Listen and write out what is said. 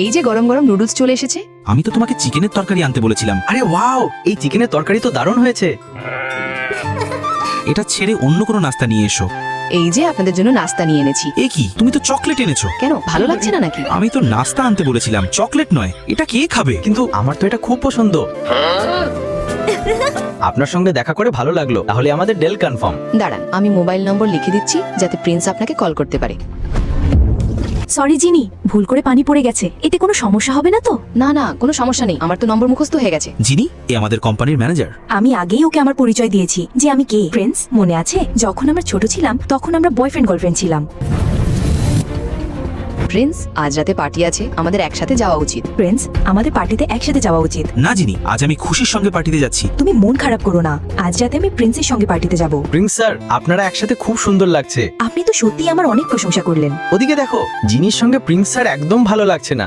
এই যে গরম গরম নুডলস চলে এসেছে। আমি তো তোমাকে চিকেনের তরকারি আনতে বলেছিলাম। আরে ওয়াও, এই চিকেনের তরকারি তো দারুণ হয়েছে। এটা ছেড়ে অন্য কোনো নাস্তা নিয়ে এসো। এই যে আপনাদের জন্য নাস্তা নিয়ে এনেছি। এ কি, তুমি তো চকলেট এনেছো। কেন, ভালো লাগছে না নাকি? আমি তো নাস্তা আনতে বলেছিলাম, চকলেট নয়। এটা কে খাবে? কিন্তু আমার তো এটা খুব পছন্দ। আপনার সঙ্গে দেখা করে ভালো লাগলো। তাহলে আমাদের ডেল কনফার্ম। দাঁড়ান, আমি মোবাইল নম্বর লিখে দিচ্ছি যাতে প্রিন্স আপনাকে কল করতে পারে। সরি জিনি, ভুল করে পানি পড়ে গেছে। এতে কোনো সমস্যা হবে না তো? না না, কোনো সমস্যা নেই, আমার তো নম্বর মুখস্থ হয়ে গেছে। জিনি, এ আমাদের কোম্পানির ম্যানেজার। আমি আগেই ওকে আমার পরিচয় দিয়েছি যে আমি কে। ফ্রেন্ডস, মনে আছে যখন আমরা ছোট ছিলাম তখন আমরা বয়ফ্রেন্ড গার্লফ্রেন্ড ছিলাম। প্রিন্স, আজ রাতে পার্টি আছে, আমাদের একসাথে যাওয়া উচিত। ফ্রেন্ডস, আমাদের পার্টিতে একসাথে যাওয়া উচিত। না জিনি, আজ আমি খুশির সঙ্গে পার্টিতে যাচ্ছি। তুমি মন খারাপ করো না, আজ রাতে আমি প্রিন্সের সঙ্গে পার্টিতে যাব। প্রিন্স স্যার, আপনারা একসাথে খুব সুন্দর লাগছে। আপনি তো সত্যিই আমার অনেক প্রশংসা করলেন। ওদিকে দেখো, জিনির সঙ্গে প্রিন্স স্যার একদম ভালো লাগছে না।